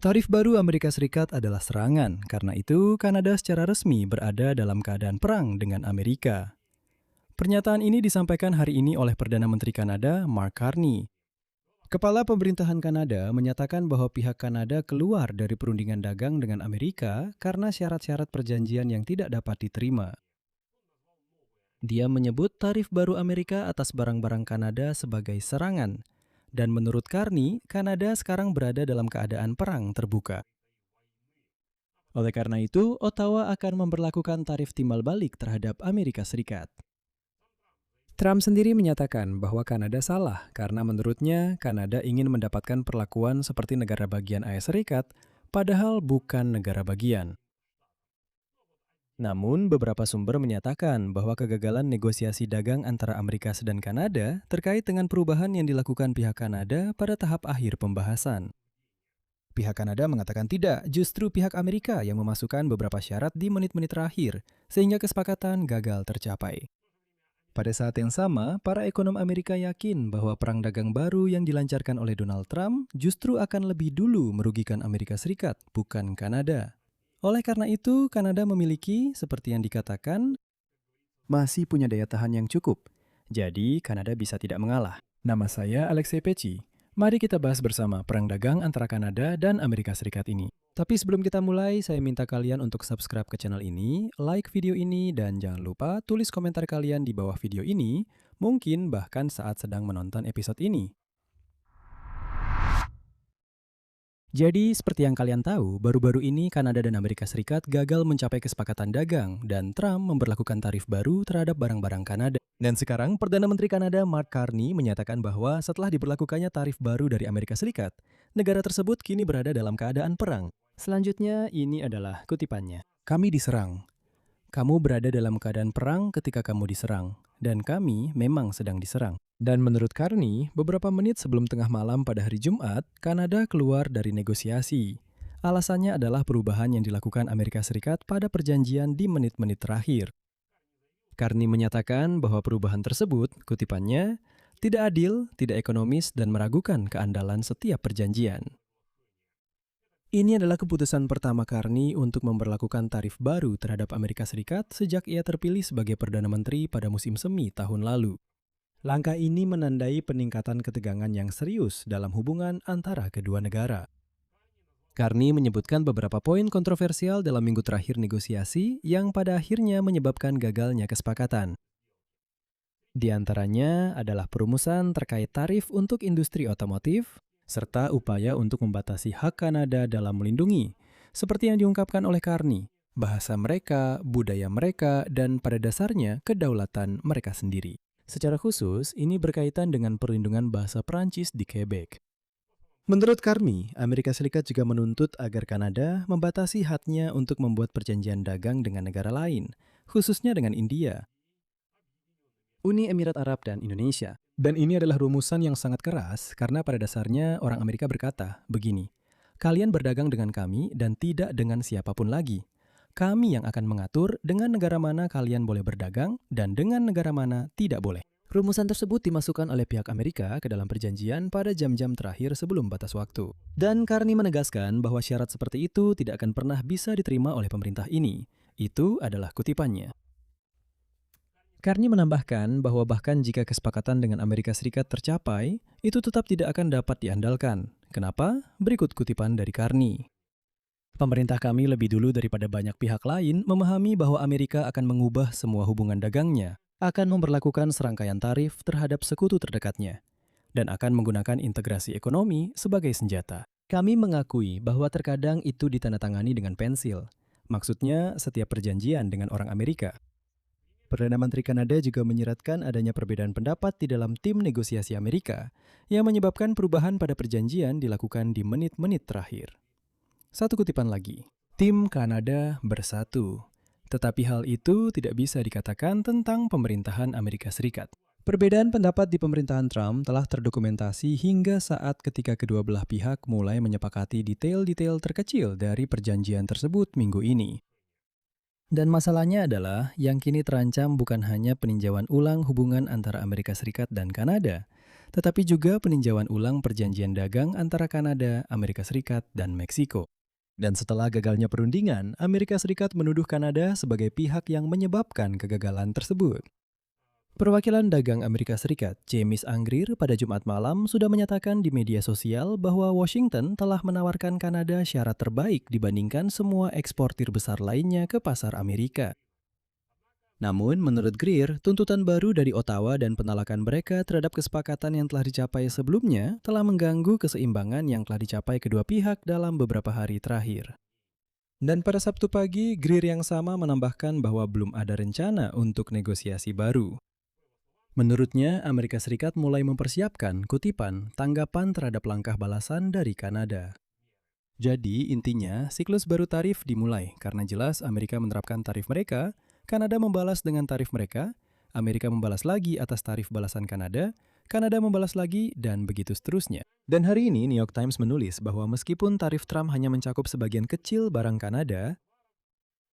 Tarif baru Amerika Serikat adalah serangan, karena itu Kanada secara resmi berada dalam keadaan perang dengan Amerika. Pernyataan ini disampaikan hari ini oleh Perdana Menteri Kanada, Mark Carney. Kepala Pemerintahan Kanada menyatakan bahwa pihak Kanada keluar dari perundingan dagang dengan Amerika karena syarat-syarat perjanjian yang tidak dapat diterima. Dia menyebut tarif baru Amerika atas barang-barang Kanada sebagai serangan. Dan menurut Carney, Kanada sekarang berada dalam keadaan perang terbuka. Oleh karena itu, Ottawa akan memberlakukan tarif timbal balik terhadap Amerika Serikat. Trump sendiri menyatakan bahwa Kanada salah karena menurutnya Kanada ingin mendapatkan perlakuan seperti negara bagian AS Serikat, padahal bukan negara bagian. Namun, beberapa sumber menyatakan bahwa kegagalan negosiasi dagang antara Amerika dan Kanada terkait dengan perubahan yang dilakukan pihak Kanada pada tahap akhir pembahasan. Pihak Kanada mengatakan tidak, justru pihak Amerika yang memasukkan beberapa syarat di menit-menit terakhir, sehingga kesepakatan gagal tercapai. Pada saat yang sama, para ekonom Amerika yakin bahwa perang dagang baru yang dilancarkan oleh Donald Trump justru akan lebih dulu merugikan Amerika Serikat, bukan Kanada. Oleh karena itu, Kanada memiliki, seperti yang dikatakan, masih punya daya tahan yang cukup. Jadi, Kanada bisa tidak mengalah. Nama saya Alexei Pecci. Mari kita bahas bersama perang dagang antara Kanada dan Amerika Serikat ini. Tapi sebelum kita mulai, saya minta kalian untuk subscribe ke channel ini, like video ini, dan jangan lupa tulis komentar kalian di bawah video ini, mungkin bahkan saat sedang menonton episode ini. Jadi, seperti yang kalian tahu, baru-baru ini Kanada dan Amerika Serikat gagal mencapai kesepakatan dagang dan Trump memberlakukan tarif baru terhadap barang-barang Kanada. Dan sekarang, Perdana Menteri Kanada Mark Carney menyatakan bahwa setelah diberlakukannya tarif baru dari Amerika Serikat, negara tersebut kini berada dalam keadaan perang. Selanjutnya, ini adalah kutipannya. Kami diserang. Kamu berada dalam keadaan perang ketika kamu diserang, dan kami memang sedang diserang. Dan menurut Carney, beberapa menit sebelum tengah malam pada hari Jumat, Kanada keluar dari negosiasi. Alasannya adalah perubahan yang dilakukan Amerika Serikat pada perjanjian di menit-menit terakhir. Carney menyatakan bahwa perubahan tersebut, kutipannya, tidak adil, tidak ekonomis, dan meragukan keandalan setiap perjanjian. Ini adalah keputusan pertama Carney untuk memberlakukan tarif baru terhadap Amerika Serikat sejak ia terpilih sebagai Perdana Menteri pada musim semi tahun lalu. Langkah ini menandai peningkatan ketegangan yang serius dalam hubungan antara kedua negara. Carney menyebutkan beberapa poin kontroversial dalam minggu terakhir negosiasi yang pada akhirnya menyebabkan gagalnya kesepakatan. Di antaranya adalah perumusan terkait tarif untuk industri otomotif, serta upaya untuk membatasi hak Kanada dalam melindungi, seperti yang diungkapkan oleh Carney, bahasa mereka, budaya mereka, dan pada dasarnya kedaulatan mereka sendiri. Secara khusus, ini berkaitan dengan perlindungan bahasa Perancis di Quebec. Menurut Carney, Amerika Serikat juga menuntut agar Kanada membatasi haknya untuk membuat perjanjian dagang dengan negara lain, khususnya dengan India, Uni Emirat Arab, dan Indonesia. Dan ini adalah rumusan yang sangat keras karena pada dasarnya orang Amerika berkata, begini, kalian berdagang dengan kami dan tidak dengan siapapun lagi. Kami yang akan mengatur dengan negara mana kalian boleh berdagang dan dengan negara mana tidak boleh. Rumusan tersebut dimasukkan oleh pihak Amerika ke dalam perjanjian pada jam-jam terakhir sebelum batas waktu. Dan Carney menegaskan bahwa syarat seperti itu tidak akan pernah bisa diterima oleh pemerintah ini. Itu adalah kutipannya. Carney menambahkan bahwa bahkan jika kesepakatan dengan Amerika Serikat tercapai, itu tetap tidak akan dapat diandalkan. Kenapa? Berikut kutipan dari Carney. Pemerintah kami lebih dulu daripada banyak pihak lain memahami bahwa Amerika akan mengubah semua hubungan dagangnya, akan memberlakukan serangkaian tarif terhadap sekutu terdekatnya, dan akan menggunakan integrasi ekonomi sebagai senjata. Kami mengakui bahwa terkadang itu ditandatangani dengan pensil. Maksudnya, setiap perjanjian dengan orang Amerika. Perdana Menteri Kanada juga menyiratkan adanya perbedaan pendapat di dalam tim negosiasi Amerika yang menyebabkan perubahan pada perjanjian dilakukan di menit-menit terakhir. Satu kutipan lagi, tim Kanada bersatu. Tetapi hal itu tidak bisa dikatakan tentang pemerintahan Amerika Serikat. Perbedaan pendapat di pemerintahan Trump telah terdokumentasi hingga saat ketika kedua belah pihak mulai menyepakati detail-detail terkecil dari perjanjian tersebut minggu ini. Dan masalahnya adalah yang kini terancam bukan hanya peninjauan ulang hubungan antara Amerika Serikat dan Kanada, tetapi juga peninjauan ulang perjanjian dagang antara Kanada, Amerika Serikat, dan Meksiko. Dan setelah gagalnya perundingan, Amerika Serikat menuduh Kanada sebagai pihak yang menyebabkan kegagalan tersebut. Perwakilan dagang Amerika Serikat, James Anggrir, pada Jumat malam sudah menyatakan di media sosial bahwa Washington telah menawarkan Kanada syarat terbaik dibandingkan semua eksportir besar lainnya ke pasar Amerika. Namun, menurut Greer, tuntutan baru dari Ottawa dan penolakan mereka terhadap kesepakatan yang telah dicapai sebelumnya telah mengganggu keseimbangan yang telah dicapai kedua pihak dalam beberapa hari terakhir. Dan pada Sabtu pagi, Greer yang sama menambahkan bahwa belum ada rencana untuk negosiasi baru. Menurutnya, Amerika Serikat mulai mempersiapkan kutipan tanggapan terhadap langkah balasan dari Kanada. Jadi, intinya, siklus baru tarif dimulai karena jelas Amerika menerapkan tarif mereka, Kanada membalas dengan tarif mereka, Amerika membalas lagi atas tarif balasan Kanada, Kanada membalas lagi, dan begitu seterusnya. Dan hari ini New York Times menulis bahwa meskipun tarif Trump hanya mencakup sebagian kecil barang Kanada,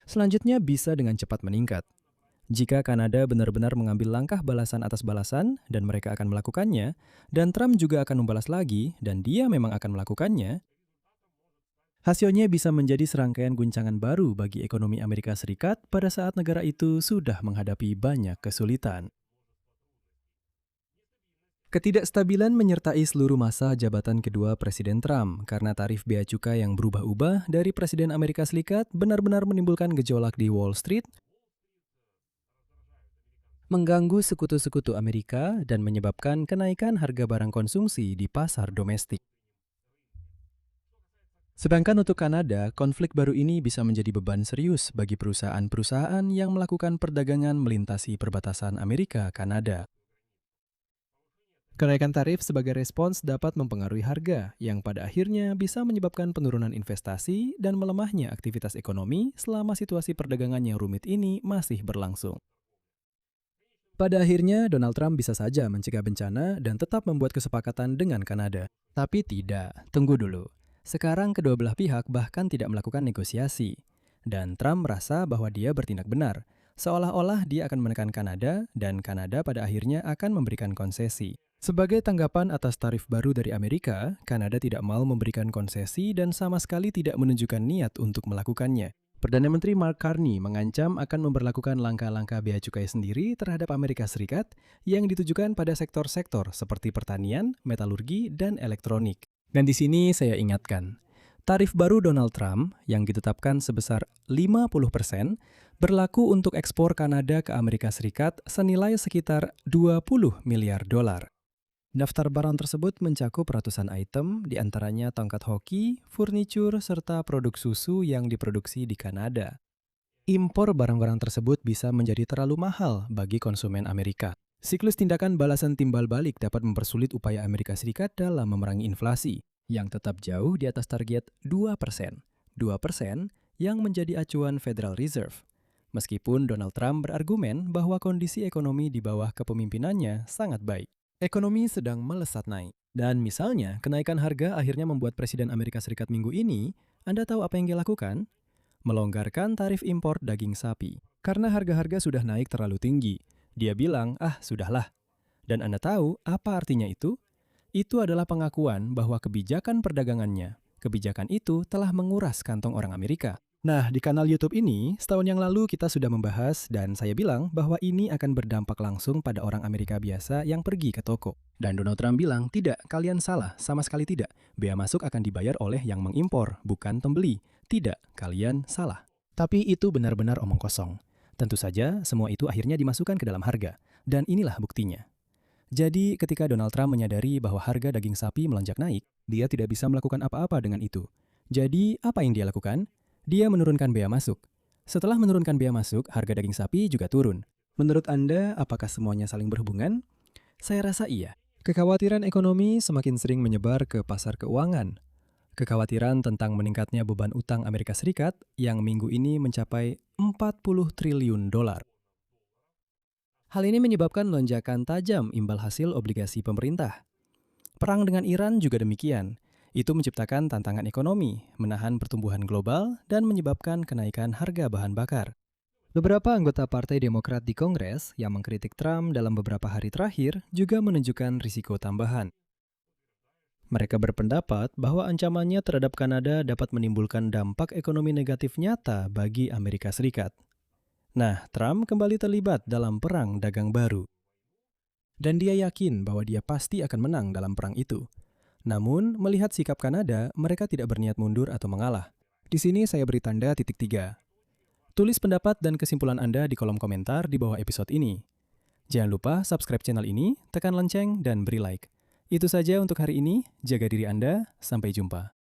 selanjutnya bisa dengan cepat meningkat. Jika Kanada benar-benar mengambil langkah balasan atas balasan, dan mereka akan melakukannya, dan Trump juga akan membalas lagi, dan dia memang akan melakukannya, hasilnya bisa menjadi serangkaian guncangan baru bagi ekonomi Amerika Serikat pada saat negara itu sudah menghadapi banyak kesulitan. Ketidakstabilan menyertai seluruh masa jabatan kedua Presiden Trump karena tarif bea cukai yang berubah-ubah dari Presiden Amerika Serikat benar-benar menimbulkan gejolak di Wall Street, mengganggu sekutu-sekutu Amerika, dan menyebabkan kenaikan harga barang konsumsi di pasar domestik. Sedangkan untuk Kanada, konflik baru ini bisa menjadi beban serius bagi perusahaan-perusahaan yang melakukan perdagangan melintasi perbatasan Amerika-Kanada. Kenaikan tarif sebagai respons dapat mempengaruhi harga, yang pada akhirnya bisa menyebabkan penurunan investasi dan melemahnya aktivitas ekonomi selama situasi perdagangan yang rumit ini masih berlangsung. Pada akhirnya, Donald Trump bisa saja mencegah bencana dan tetap membuat kesepakatan dengan Kanada. Tapi tidak, tunggu dulu. Sekarang kedua belah pihak bahkan tidak melakukan negosiasi. Dan Trump merasa bahwa dia bertindak benar, seolah-olah dia akan menekan Kanada, dan Kanada pada akhirnya akan memberikan konsesi. Sebagai tanggapan atas tarif baru dari Amerika, Kanada tidak mau memberikan konsesi dan sama sekali tidak menunjukkan niat untuk melakukannya. Perdana Menteri Mark Carney mengancam akan memberlakukan langkah-langkah bea cukai sendiri terhadap Amerika Serikat yang ditujukan pada sektor-sektor seperti pertanian, metalurgi, dan elektronik. Dan di sini saya ingatkan, tarif baru Donald Trump yang ditetapkan sebesar 50% berlaku untuk ekspor Kanada ke Amerika Serikat senilai sekitar 20 miliar dolar. Daftar barang tersebut mencakup ratusan item, diantaranya tongkat hoki, furnitur, serta produk susu yang diproduksi di Kanada. Impor barang-barang tersebut bisa menjadi terlalu mahal bagi konsumen Amerika. Siklus tindakan balasan timbal balik dapat mempersulit upaya Amerika Serikat dalam memerangi inflasi, yang tetap jauh di atas target 2%. 2% yang menjadi acuan Federal Reserve. Meskipun Donald Trump berargumen bahwa kondisi ekonomi di bawah kepemimpinannya sangat baik. Ekonomi sedang melesat naik. Dan misalnya, kenaikan harga akhirnya membuat Presiden Amerika Serikat minggu ini, Anda tahu apa yang dia lakukan? Melonggarkan tarif impor daging sapi. Karena harga-harga sudah naik terlalu tinggi. Dia bilang, sudahlah. Dan Anda tahu apa artinya itu? Itu adalah pengakuan bahwa kebijakan perdagangannya, kebijakan itu telah menguras kantong orang Amerika. Nah, di kanal YouTube ini, setahun yang lalu kita sudah membahas dan saya bilang bahwa ini akan berdampak langsung pada orang Amerika biasa yang pergi ke toko. Dan Donald Trump bilang, tidak, kalian salah, sama sekali tidak. Bea masuk akan dibayar oleh yang mengimpor, bukan pembeli. Tidak, kalian salah. Tapi itu benar-benar omong kosong. Tentu saja, semua itu akhirnya dimasukkan ke dalam harga. Dan inilah buktinya. Jadi, ketika Donald Trump menyadari bahwa harga daging sapi melonjak naik, dia tidak bisa melakukan apa-apa dengan itu. Jadi, apa yang dia lakukan? Dia menurunkan bea masuk. Setelah menurunkan bea masuk, harga daging sapi juga turun. Menurut Anda, apakah semuanya saling berhubungan? Saya rasa iya. Kekhawatiran ekonomi semakin sering menyebar ke pasar keuangan. Kekhawatiran tentang meningkatnya beban utang Amerika Serikat yang minggu ini mencapai 40 triliun dolar. Hal ini menyebabkan lonjakan tajam imbal hasil obligasi pemerintah. Perang dengan Iran juga demikian. Itu menciptakan tantangan ekonomi, menahan pertumbuhan global, dan menyebabkan kenaikan harga bahan bakar. Beberapa anggota Partai Demokrat di Kongres yang mengkritik Trump dalam beberapa hari terakhir juga menunjukkan risiko tambahan. Mereka berpendapat bahwa ancamannya terhadap Kanada dapat menimbulkan dampak ekonomi negatif nyata bagi Amerika Serikat. Nah, Trump kembali terlibat dalam perang dagang baru. Dan dia yakin bahwa dia pasti akan menang dalam perang itu. Namun, melihat sikap Kanada, mereka tidak berniat mundur atau mengalah. Di sini saya beri tanda titik 3. Tulis pendapat dan kesimpulan Anda di kolom komentar di bawah episode ini. Jangan lupa subscribe channel ini, tekan lonceng, dan beri like. Itu saja untuk hari ini, jaga diri Anda, sampai jumpa.